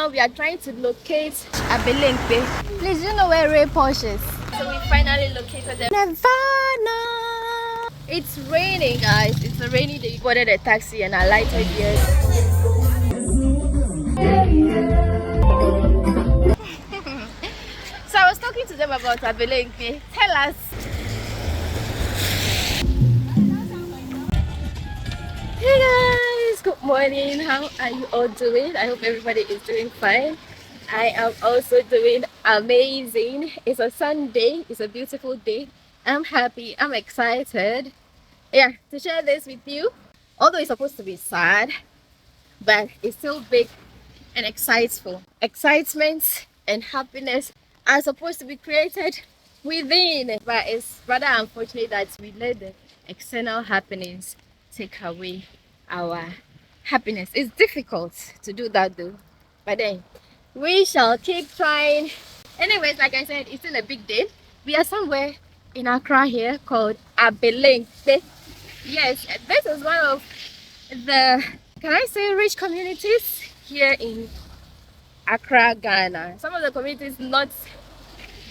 now we are trying to locate Abelenkpe. Please, you know where Ray Posh is? So we finally located them. Nirvana! It's raining, guys. It's a rainy day. We boarded a taxi and I lighted here. So I was talking to them about Abelenkpe. Tell us. Hey guys, good morning. How are you all doing? I hope everybody is doing fine. I am also doing amazing. It's a Sunday. It's a beautiful day. I'm happy. I'm excited. Yeah, to share this with you. Although it's supposed to be sad, but it's still big and exciteful. Excitement and happiness are supposed to be created within, but it's rather unfortunate that we let the external happenings take away our happiness. It's difficult to do that though, but then we shall keep trying. Anyways, like I said, it's still a big day. We are somewhere in Accra here called Abelenkpe. Yes, this is one of the, can I say, rich communities here in Accra, Ghana. Some of the communities not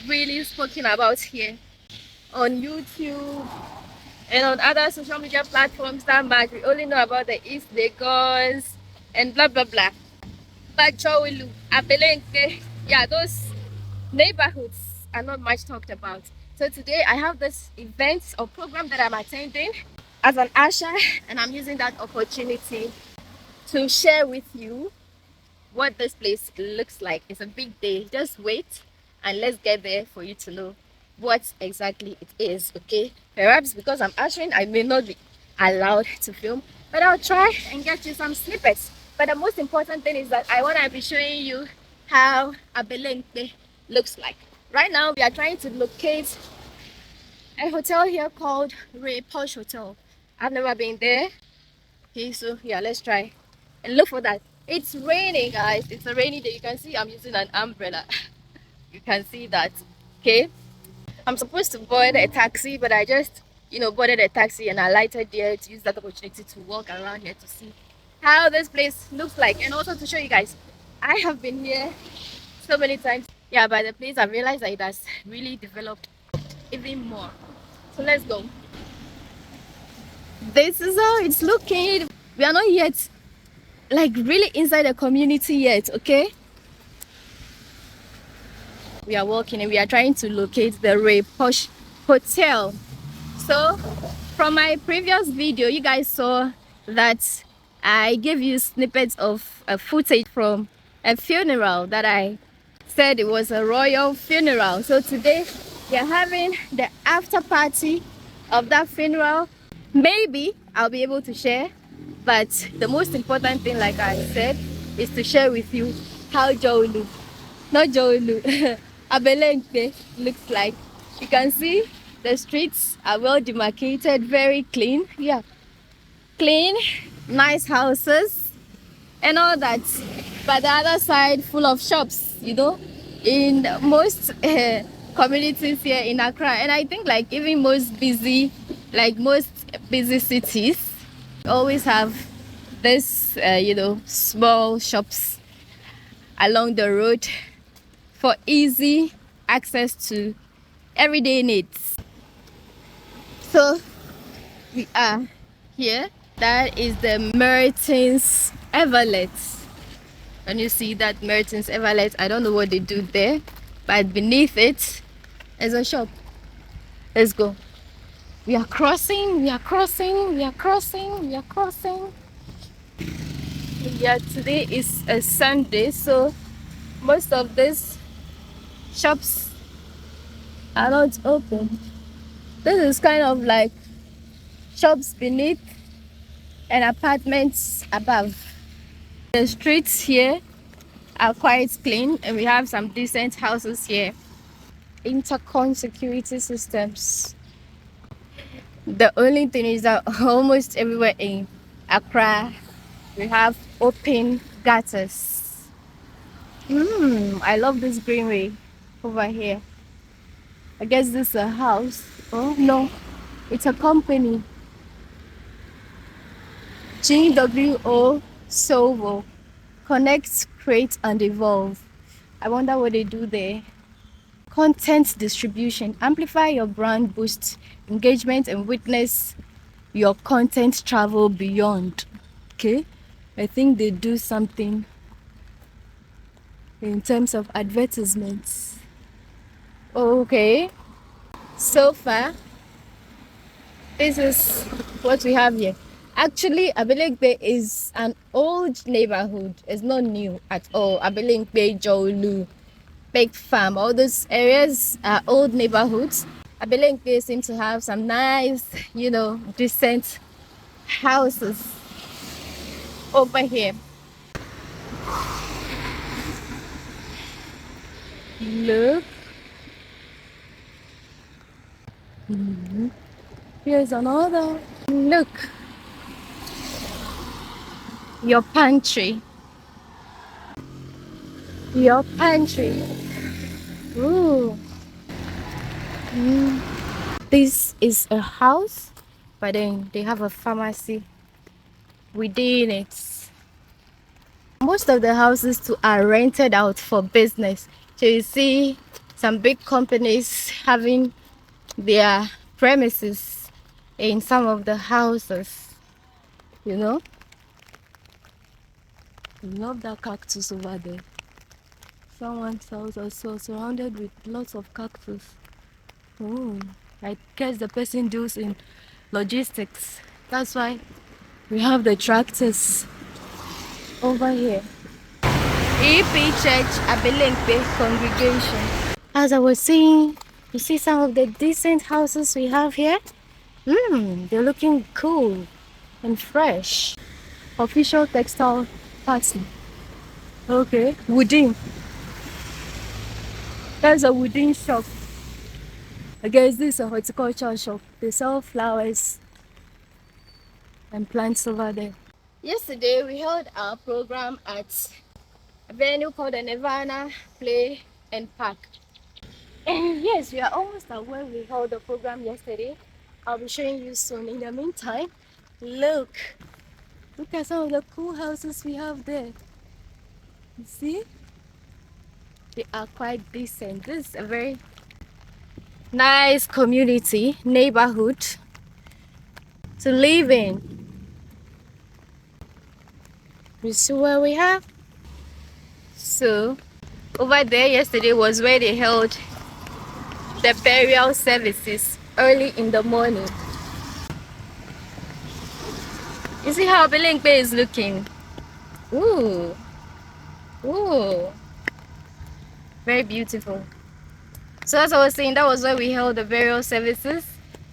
really spoken about here on YouTube and on other social media platforms that much. We only know about the East Lagos and blah blah blah. But Chowelu, Abelenkpe, yeah, those neighborhoods are not much talked about. So today I have this event or program that I'm attending as an usher, and I'm using that opportunity to share with you what this place looks like. It's a big day. Just wait and let's get there for you to know what exactly it is. Okay, perhaps because I'm ushering I may not be allowed to film, but I'll try and get you some snippets. But the most important thing is that I want to be showing you how Abelenkpe looks like. Right now we are trying to locate a hotel here called Ray Posh Hotel. I've never been there. Okay, so yeah, let's try and look for that. It's raining, guys. It's a rainy day. You can see I'm using an umbrella. You can see that. Okay, I'm supposed to board a taxi, but I just boarded a taxi and I lighted there to use that opportunity to walk around here to see how this place looks like, and also to show you guys I have been here so many times. Yeah, by the place I've realized that it has really developed even more. So let's go. This is how it's looking. We are not yet like really inside the community yet. Okay, we are walking and we are trying to locate the Ray Posh Hotel. So from my previous video you guys saw that I gave you snippets of a footage from a funeral that I said it was a royal funeral. So today we are having the after party of that funeral. Maybe I'll be able to share, but the most important thing, like I said, is to share with you how Abelenkpe looks like. You can see the streets are well demarcated, very clean. Yeah, clean, nice houses and all that. But the other side full of shops, in most communities here in Accra, and I think like even most busy cities always have this small shops along the road for easy access to everyday needs. So we are here. That is the Mertens Everlet. When you see that Mertens Everlet, I don't know what they do there, but beneath it is a shop. Let's go. We are crossing. Yeah, today is a Sunday, so most of these shops are not open. This is kind of like shops beneath and apartments above. The streets here are quite clean and we have some decent houses here. Intercom security systems. The only thing is that almost everywhere in Accra we have open gutters. I love this greenery over here. I guess this is a house. Oh no, it's a company. GWO Sovo Connect, create, and evolve. I wonder what they do there. Content distribution. Amplify your brand, boost engagement, and witness your content travel beyond. Okay, I think they do something in terms of advertisements. Okay, so far this is what we have here. Actually, Abelenkpe is an old neighborhood. It's not new at all. Abelenkpe, Jolu, Big Farm, all those areas are old neighborhoods. Abelenkpe seems to have some nice, decent houses over here. Look. Here's another. Look. Your pantry. Your pantry. Ooh. This is a house, but then they have a pharmacy within it. Most of the houses too are rented out for business. So you see some big companies having their premises in some of the houses. You know? I love that cactus over there. Someone's house also surrounded with lots of cactus. Oh, I guess the person deals in logistics. That's why we have the tractors over here. EP Church Abelenkpe congregation. As I was saying, you see some of the decent houses we have here? They're looking cool and fresh. Official textile party. Okay, wooden. That's a wooden shop. I guess this is a horticulture shop. They sell flowers and plants over there. Yesterday we held our program at a venue called the Nirvana Play and Park. And yes, we are almost at where we held the program yesterday. I'll be showing you soon. In the meantime, look at some of the cool houses we have there. You see? They are quite decent. This is a very nice community, neighborhood to live in. You see where we have? So, over there yesterday was where they held the burial services early in the morning. You see how Abelenkpe is looking? Ooh. Ooh. Very beautiful. So as I was saying, that was where we held the burial services.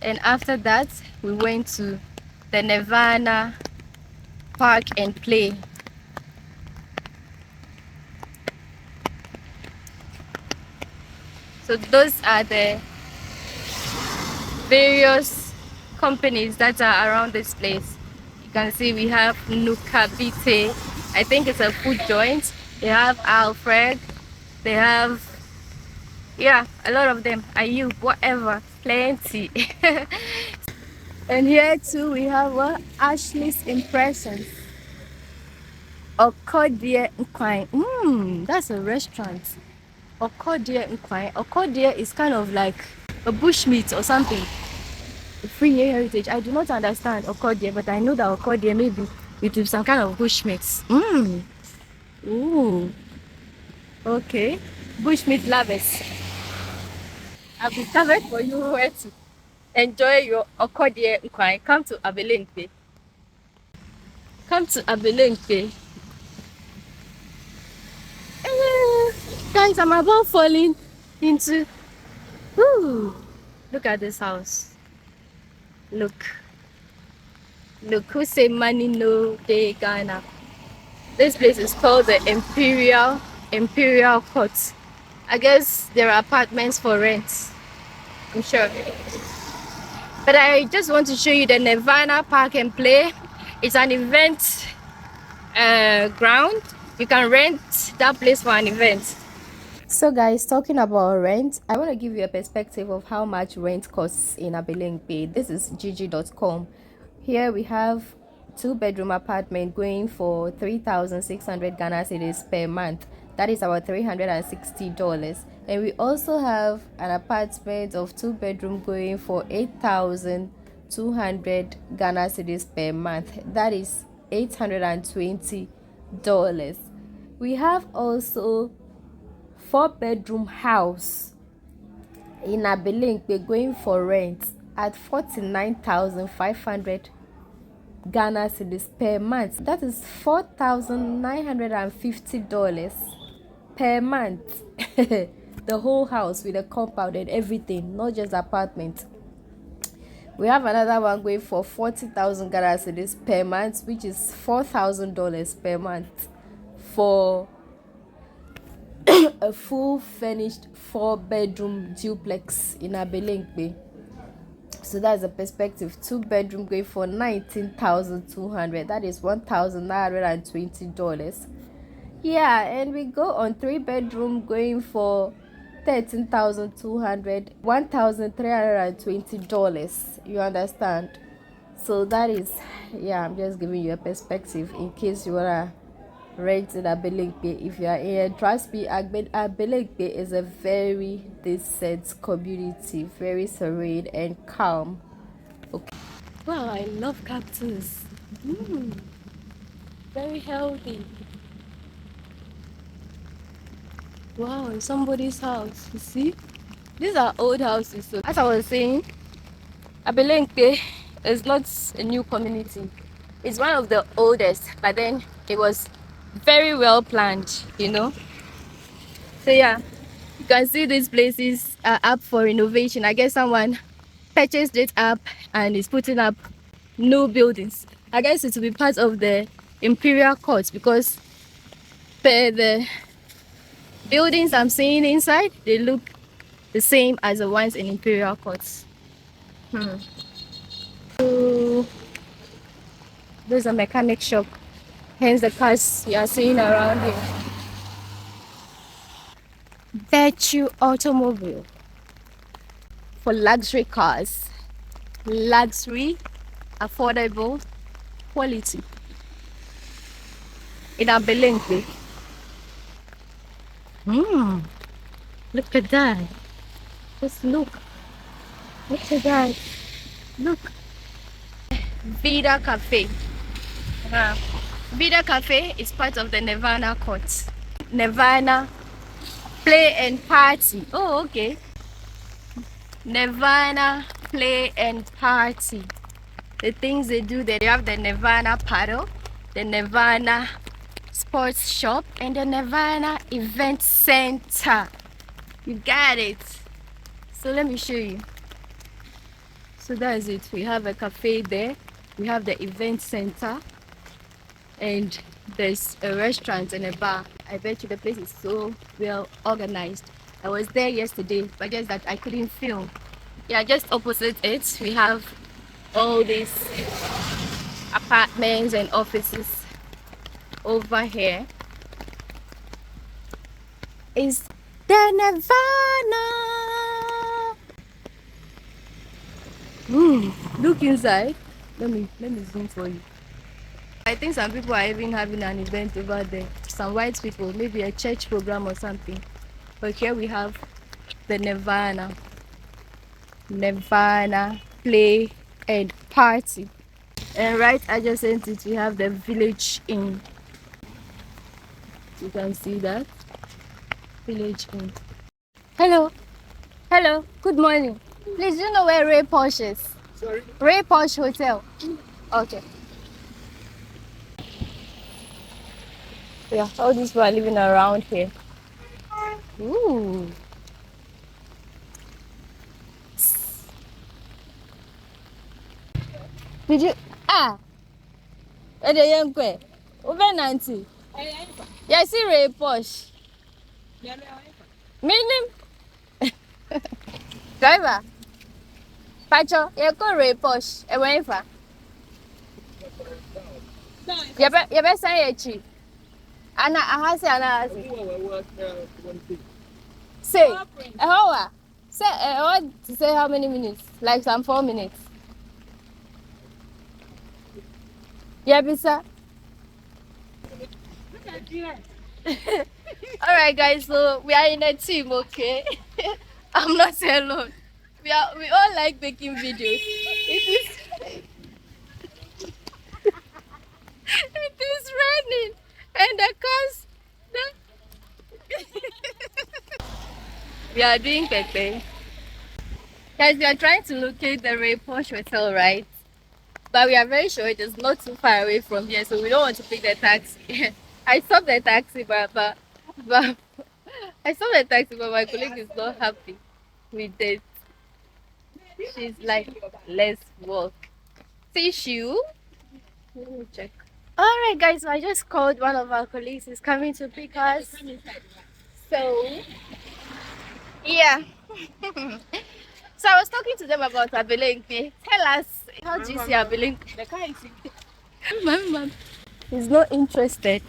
And after that, we went to the Nirvana Park and Play. So those are the various companies that are around this place. You can see we have Nukabite. I think it's a food joint. They have Alfred. They have, yeah, a lot of them. Are whatever, plenty. And here too we have Ashley's Impressions. Okodie Nkwai. That's a restaurant. Okodie Nkwai. Okodie is kind of like a bushmeat or something. A free heritage. I do not understand Okodie, but I know that Okodie maybe it is some kind of bushmeat. Ooh. Okay. Bushmeat lovers. I'll be covered for you where to enjoy your Okodie Nkwai. Come to Abelenkpe. Come to Abelenkpe. Guys, I'm about falling into. Ooh, look at this house. Look, who say money no day Ghana? This place is called the Imperial Court. I guess there are apartments for rent. I'm sure. But I just want to show you the Nirvana Park and Play. It's an event ground. You can rent that place for an event. So guys, talking about rent, I want to give you a perspective of how much rent costs in Abelenkpe. This is gg.com. Here we have 2-bedroom apartment going for 3,600 Ghana cedis per month. That is about $360. And we also have an apartment of 2-bedroom going for 8,200 Ghana cedis per month. That is $820. We have also 4-bedroom house in Abelenkpe going for rent at 49,500 Ghana cedis per month. That is $4,950 per month. The whole house with a compound and everything, not just apartment. We have another one going for 40,000 Ghana cedis per month, which is $4,000 per month for a full furnished 4-bedroom duplex in Abelenkpe. So that's a perspective. 2-bedroom going for 19,200. That is $1,920. Yeah, and we go on 3-bedroom going for 13,200, $1,320. You understand? So that is, yeah, I'm just giving you a perspective in case you wanna rent in Abelenkpe. If you are here, trust me, Abelenkpe is a very decent community, very serene and calm. Okay. Wow, I love cactus. Very healthy. Wow, in somebody's house. You see, these are old houses. So as I was saying, Abelenkpe is not a new community. It's one of the oldest, but then it was very well planned, you know. So yeah, you can see these places are up for renovation. I guess someone purchased it up and is putting up new buildings. I guess it will be part of the imperial court because per the buildings I'm seeing inside, they look the same as the ones in imperial courts. So there's a mechanic shop, hence the cars you are seeing around here. Virtue Automobile for luxury cars. Luxury, affordable, quality. In Abelenkpe. Look at that. Just look. Look at that. Look. Vida Cafe. Vida Cafe is part of the Nirvana court. Nirvana Play and Party. Oh, okay. Nirvana Play and Party. The things they do, they have the Nirvana paddle, the Nirvana sports shop, and the Nirvana event center. You got it. So let me show you. So that is it. We have a cafe there. We have the event center. And there's a restaurant and a bar. I bet you the place is so well organized. I was there yesterday, but just that I couldn't film. Yeah, just opposite it, we have all these apartments and offices. Over here is the Nirvana. Look inside. Let me zoom for you. I think some people are even having an event over there. Some white people, maybe a church program or something. But here we have the Nirvana Play and Party. And right adjacent it, we have the Village Inn. You can see that. Village Inn. Hello. Hello. Good morning. Please, do you know where Ray Posh is? Sorry? Ray Posh Hotel. Okay. Yeah, all these people are living around here. Ooh. Did you Abelenkpe? Over 90. Yeah, see Ray Posh. Meaning driver. Pacho, you go Ray Posh. E wen fa. You be say echi. Ana ahasi ana ahasi. Say, how? Say, what to say how many minutes? Like some 4 minutes. Yeah, Bisa. All right, guys. So we are in a team, okay? I'm not alone. We all like making videos. It is it is raining, and the cars. We are doing Pepe. Guys, we are trying to locate the Ray Posh Hotel, right? But we are very sure it is not too far away from here, so we don't want to pick the taxi. I stopped the taxi, but I saw the taxi, but my colleague is not happy with it. She's like, let's walk. Tissue? Let me check. Alright, guys, so I just called one of our colleagues. He's coming to pick us. So, yeah. So I was talking to them about Abelenkpe. Tell us, how do you see Abelenkpe? Mom, he's not interested.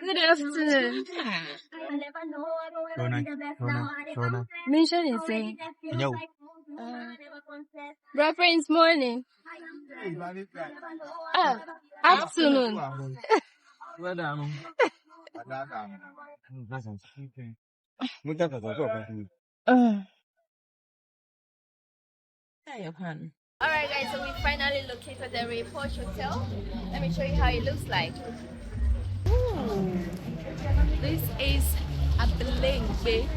Good afternoon. Mention his name. Bro Prince, morning. Afternoon. Alright guys, so we finally located the Ray Posh Hotel. Let me show you how it looks like. Ooh. This is Abelenkpe.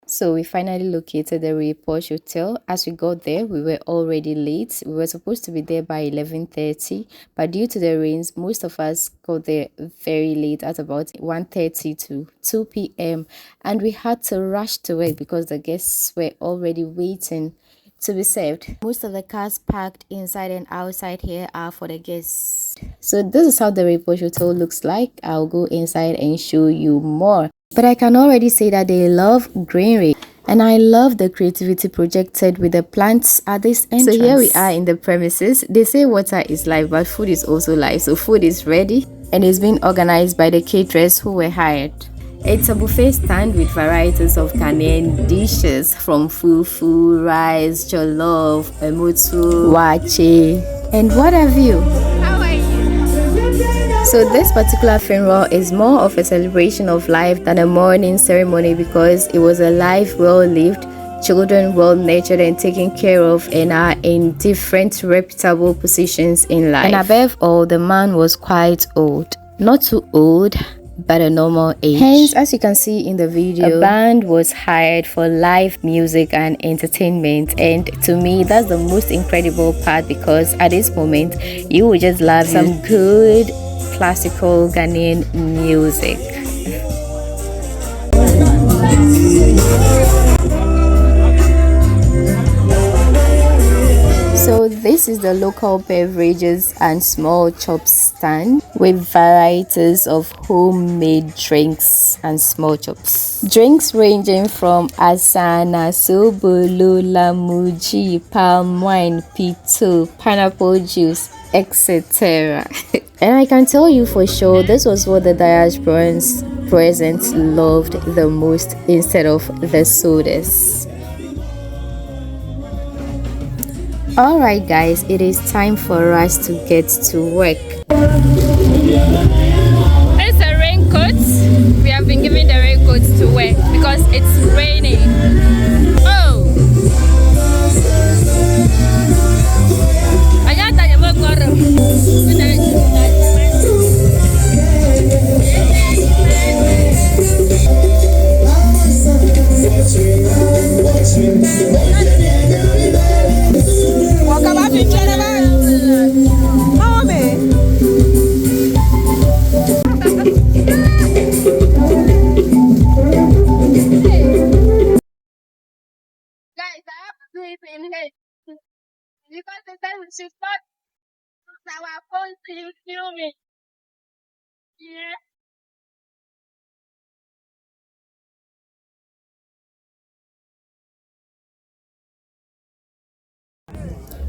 So we finally located the Ray Posh Hotel. As we got there, we were already late. We were supposed to be there by 11:30, but due to the rains, most of us got there very late at about 1:30 to 2 p.m. And we had to rush to work because the guests were already waiting to be served. Most of the cars parked inside and outside here are for the guests. So this is how the Ray Posh Hotel looks like. I'll go inside and show you more. But I can already say that they love greenery, and I love the creativity projected with the plants at this entrance. So here we are in the premises. They say water is life, but food is also life. So food is ready and is being organized by the caterers who were hired. It's a buffet stand with varieties of Ghanaian dishes from fufu, rice, jollof, emotu, wache, and what have you. How are you? So this particular funeral is more of a celebration of life than a mourning ceremony because it was a life well lived, children well nurtured and taken care of, and are in different reputable positions in life. And above all, the man was quite old. Not too old, but a normal age. Hence, as you can see in the video, a band was hired for live music and entertainment, and to me that's the most incredible part because at this moment you will just love some good classical Ghanaian music. So this is the local beverages and small chops stand with varieties of homemade drinks and small chops. Drinks ranging from asana, sobolo, lamuji, palm wine, pito, pineapple juice, etc. And I can tell you for sure this was what the diasporans present loved the most instead of the sodas. Alright guys, it is time for us to get to work. It's a raincoat. We have been given the raincoats to wear because it's raining. Oh!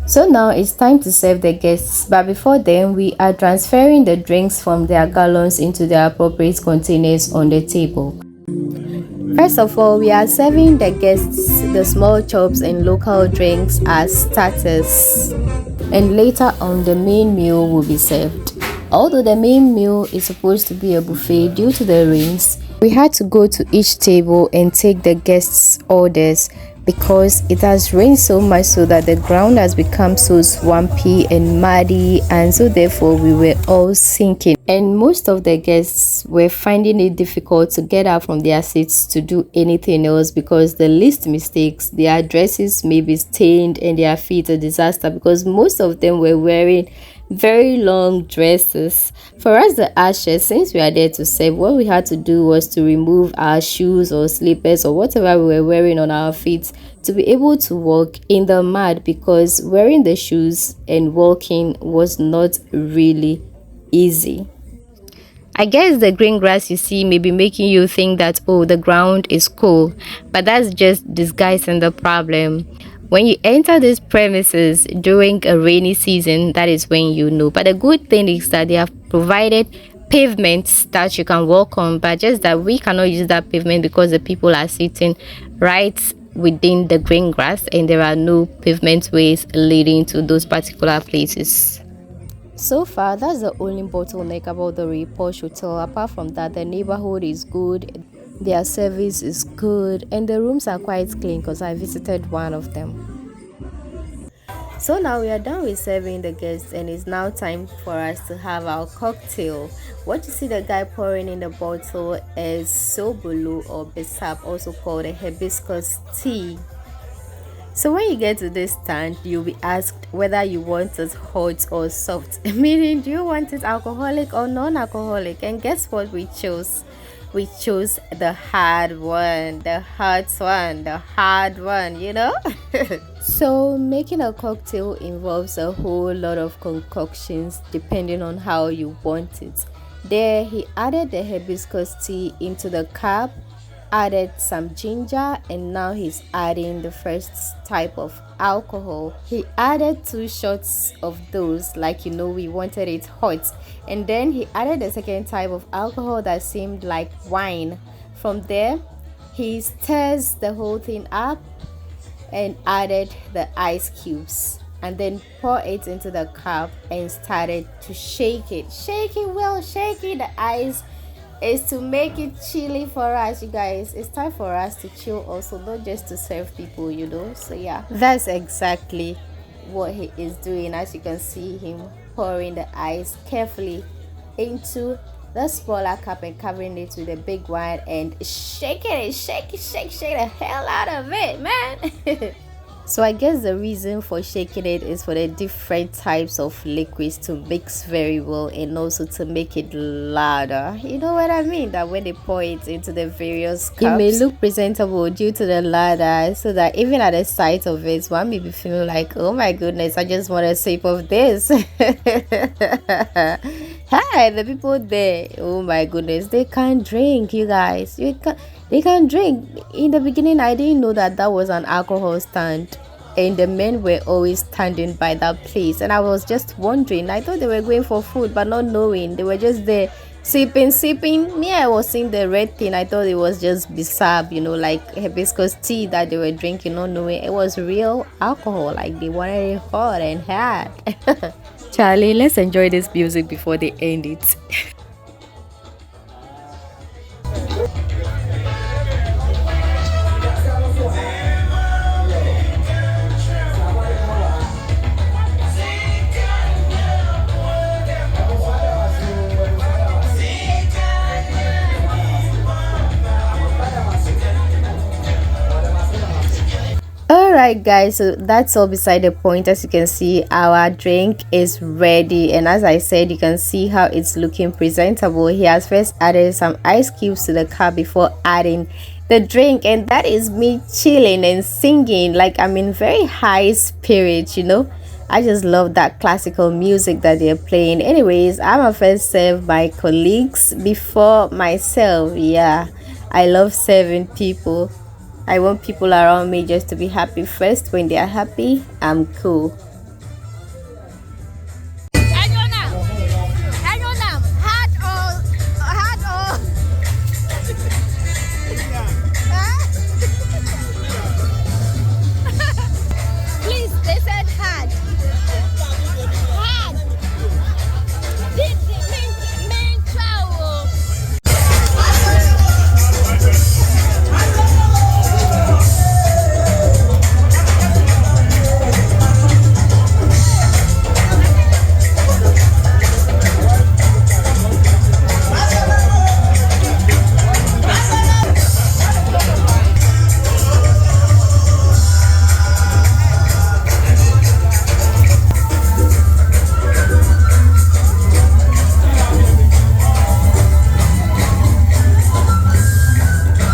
So now it's time to serve the guests, but before then, we are transferring the drinks from their gallons into their appropriate containers on the table. First of all, we are serving the guests the small chops and local drinks as starters, and later on, the main meal will be served. Although the main meal is supposed to be a buffet due to the rains, we had to go to each table and take the guests' orders because it has rained so much so that the ground has become so swampy and muddy, and so therefore we were all sinking, and most of the guests were finding it difficult to get up from their seats to do anything else because the least mistakes, their dresses may be stained and their feet a disaster because most of them were wearing very long dresses. For us, the ushers, since we are there to serve, what we had to do was to remove our shoes or slippers or whatever we were wearing on our feet to be able to walk in the mud because wearing the shoes and walking was not really easy. I guess the green grass you see may be making you think that, oh, the ground is cool, but that's just disguising the problem. When you enter these premises during a rainy season, that is when you know. But the good thing is that they have provided pavements that you can walk on, but just that we cannot use that pavement because the people are sitting right within the green grass and there are no pavement ways leading to those particular places. So far, that's the only bottleneck about the Posh Hotel. Apart from that, the neighborhood is good, their service is good, and the rooms are quite clean because I visited one of them. So now we are done with serving the guests, and it's now time for us to have our cocktail. What you see the guy pouring in the bottle is sobolo or besap, also called a hibiscus tea. So when you get to this stand, you'll be asked whether you want it hot or soft. Meaning, do you want it alcoholic or non-alcoholic? And guess what we chose? We chose the hard one, the hot one, the hard one, you know? So making a cocktail involves a whole lot of concoctions depending on how you want it. There, he added the hibiscus tea into the cup, added some ginger, and now he's adding the first type of alcohol. He added 2 shots of those, like we wanted it hot, and then he added the second type of alcohol that seemed like wine. From there, he stirs the whole thing up and added the ice cubes and then pour it into the cup and started to shake it. Shake it well, shake it. The ice is to make it chilly for us, you guys. It's time for us to chill also, not just to serve people. So yeah, that's exactly what he is doing. As you can see him pouring the ice carefully into the smaller cup and covering it with a big one and shaking it, shake the hell out of it, man. So I guess the reason for shaking it is for the different types of liquids to mix very well and also to make it louder. You know what I mean? That when they pour it into the various cups, it may look presentable due to the ladder, so that even at the sight of it, one may be feeling like, oh my goodness, I just want a sip of this. Hi, the people there, oh my goodness, they can't drink, you guys. They can drink. In the beginning, I didn't know that that was an alcohol stand, and the men were always standing by that place. And I was just wondering. I thought they were going for food, but not knowing they were just there sipping. Me, I was seeing the red thing. I thought it was just bisab, like hibiscus tea that they were drinking, not knowing it was real alcohol. Like they wanted it hot and hot. Charlie, let's enjoy this music before they end it. Alright guys, so that's all beside the point. As you can see, our drink is ready, and as I said, you can see how it's looking presentable. He has first added some ice cubes to the cup before adding the drink, and that is me chilling and singing like I'm in very high spirits. I just love that classical music that they're playing. Anyways, I'm gonna first serve my colleagues before myself. Yeah, I love serving people. I want people around me just to be happy first. When they are happy, I'm cool. Please, they said hard. Hard. Main travel.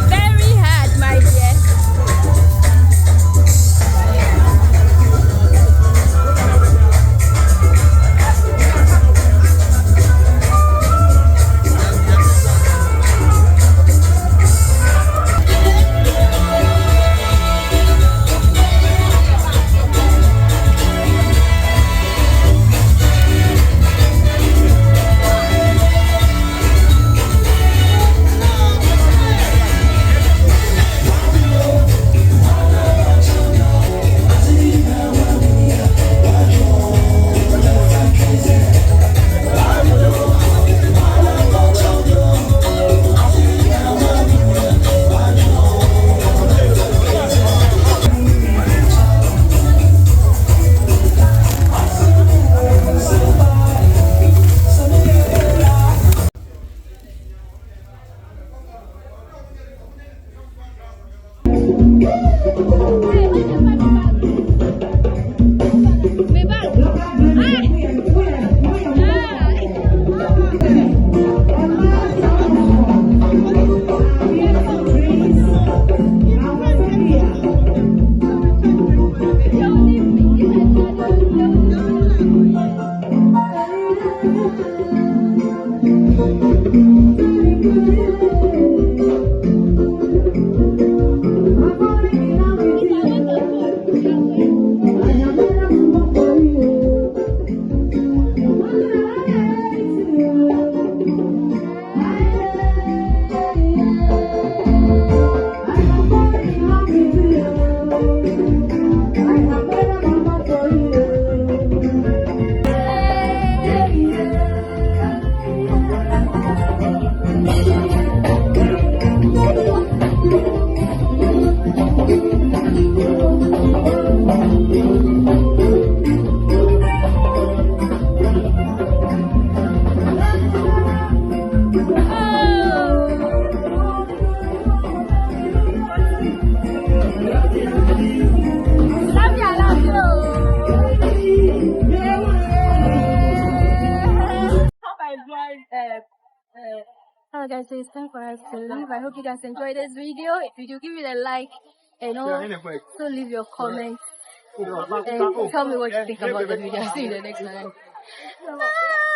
Very hard, my dear. Hello guys, so it's time for us to leave. I hope you guys enjoyed this video. If you do, give it a like and also leave your comments and tell me what you think about the video. I'll see you in the next one. Bye.